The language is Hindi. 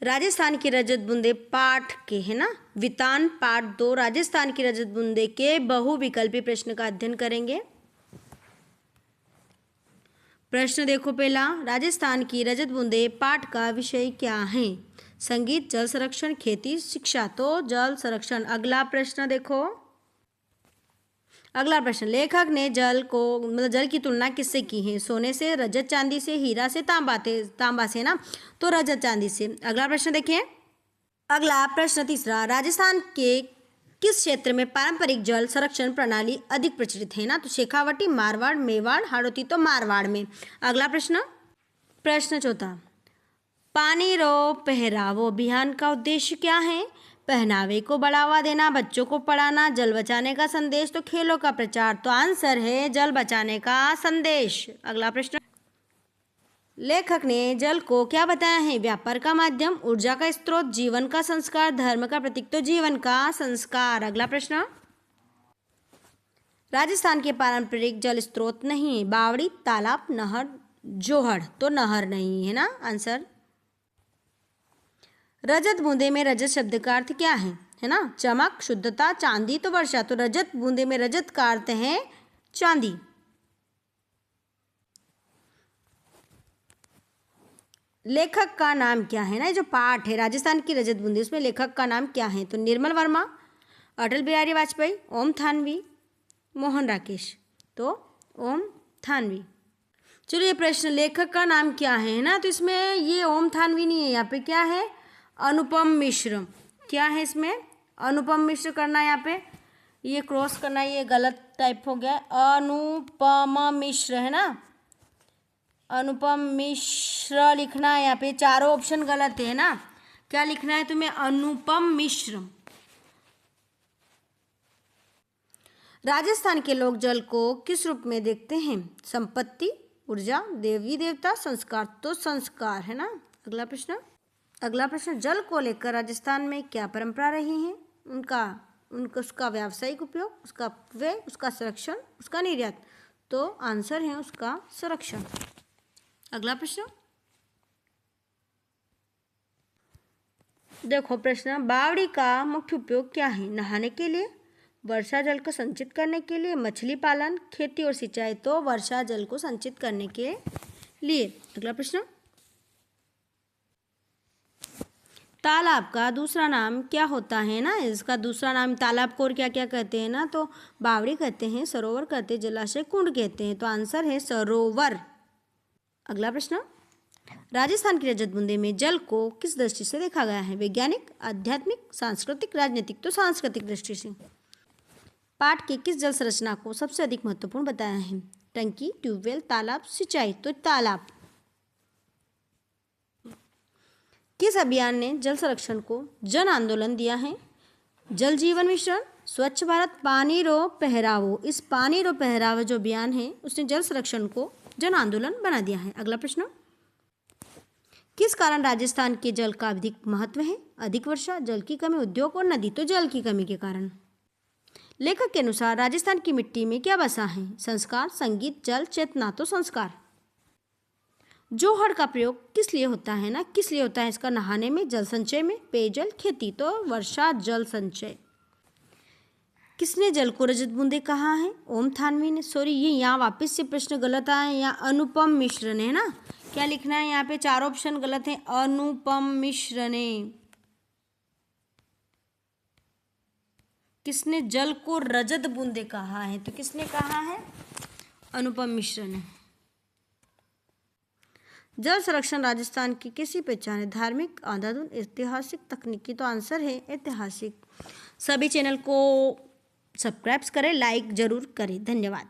राजस्थान की रजत बूंदे पाठ के है ना, वितान पाठ 2 राजस्थान की रजत बूंदे के बहुविकल्पी प्रश्न का अध्ययन करेंगे। प्रश्न देखो पहला, राजस्थान की रजत बूंदे पाठ का विषय क्या है? संगीत, जल संरक्षण, खेती, शिक्षा। तो जल संरक्षण। अगला प्रश्न देखो, अगला प्रश्न, लेखक ने जल को मतलब जल की तुलना किससे की है? सोने से, रजत चांदी से, हीरा से, तांबा से ना, तो रजत चांदी से। अगला प्रश्न देखिए, अगला प्रश्न तीसरा, राजस्थान के किस क्षेत्र में पारंपरिक जल संरक्षण प्रणाली अधिक प्रचलित है? ना, तो शेखावटी, मारवाड़, मेवाड़, हाड़ौती। तो मारवाड़ में। अगला प्रश्न, प्रश्न चौथा, पानी रो पहरावो अभियान का उद्देश्य क्या है? पहनावे को बढ़ावा देना, बच्चों को पढ़ाना, जल बचाने का संदेश, तो खेलों का प्रचार। तो आंसर है जल बचाने का संदेश। अगला प्रश्न, लेखक ने जल को क्या बताया है? व्यापार का माध्यम, ऊर्जा का स्रोत, जीवन का संस्कार, धर्म का प्रतीक। तो जीवन का संस्कार। अगला प्रश्न, राजस्थान के पारंपरिक जल स्रोत नहीं है? बावड़ी, तालाब, नहर, जोहड़। तो नहर नहीं है ना आंसर। रजत बूंदे में रजत शब्द का अर्थ क्या है ना? चमक, शुद्धता, चांदी। तो वर्षा। तो रजत बूंदे में रजत का अर्थ है चांदी। लेखक का नाम क्या है ना? ये जो पाठ है राजस्थान की रजत बूंदे, उसमें लेखक का नाम क्या है? तो निर्मल वर्मा, अटल बिहारी वाजपेयी, ओम थानवी, मोहन राकेश। तो ओम थानवी। चलिए, ये प्रश्न, लेखक का नाम क्या है ना? तो इसमें ये ओम थानवी नहीं है, यहाँ पे क्या है? अनुपम मिश्र। क्या है इसमें? अनुपम मिश्र करना है यहाँ पे, ये क्रॉस करना है, ये गलत टाइप हो गया। अनुपम मिश्र है ना, अनुपम मिश्र लिखना है यहाँ पे। चारों ऑप्शन गलत है ना, क्या लिखना है तुम्हें? अनुपम मिश्र। राजस्थान के लोग जल को किस रूप में देखते हैं? संपत्ति, ऊर्जा, देवी देवता, संस्कार। तो संस्कार है ना। अगला प्रश्न, अगला प्रश्न, जल को लेकर राजस्थान में क्या परंपरा रही है? उसका व्यावसायिक उपयोग, उसका अपव्यय, उसका संरक्षण, उसका निर्यात। तो आंसर है उसका संरक्षण। अगला प्रश्न देखो, प्रश्न, बावड़ी का मुख्य उपयोग क्या है? नहाने के लिए, वर्षा जल को संचित करने के लिए, मछली पालन, खेती और सिंचाई। तो वर्षा जल को संचित करने के लिए। अगला प्रश्न, तालाब का दूसरा नाम क्या होता है ना? इसका दूसरा नाम तालाब को और क्या क्या कहते हैं ना? तो बावड़ी कहते हैं, सरोवर कहते हैं, जलाशय, कुंड कहते हैं। तो आंसर है सरोवर। अगला प्रश्न, राजस्थान की रजत बूंदे में जल को किस दृष्टि से देखा गया है? वैज्ञानिक, आध्यात्मिक, सांस्कृतिक, राजनीतिक। तो सांस्कृतिक दृष्टि से। पाठ की किस जल संरचना को सबसे अधिक महत्वपूर्ण बताया है? टंकी, ट्यूबवेल, तालाब, सिंचाई। तो तालाब। किस अभियान ने जल संरक्षण को जन आंदोलन दिया है? जल जीवन मिशन, स्वच्छ भारत, पानी रो पहरावो। इस पानी रो पहरावो जो अभियान है उसने जल संरक्षण को जन आंदोलन बना दिया है। अगला प्रश्न, किस कारण राजस्थान के जल का अधिक महत्व है? अधिक वर्षा, जल की कमी, उद्योग और नदी। तो जल की कमी के कारण। लेखक के अनुसार राजस्थान की मिट्टी में क्या बसा है? संस्कार, संगीत, जल, चेतना। तो संस्कार। जोहड़ का प्रयोग किस लिए होता है ना? किस लिए होता है इसका? नहाने में, जल संचय में, पेयजल, खेती। तो वर्षा जल संचय। किसने जल को रजत बूंदे कहा है? ओम थानवी ने। सॉरी, ये यहाँ वापस से प्रश्न गलत आया है, यहाँ अनुपम मिश्र ने है ना। क्या लिखना है यहाँ पे? चार ऑप्शन गलत है। अनुपम मिश्र ने। किसने जल को रजत बूंदे कहा है? तो किसने कहा है? अनुपम मिश्र ने। जल संरक्षण राजस्थान की किसी पहचान है? धार्मिक, आधाधुन, ऐतिहासिक, तकनीकी। तो आंसर है ऐतिहासिक। सभी चैनल को सब्सक्राइब करें, लाइक जरूर करें। धन्यवाद।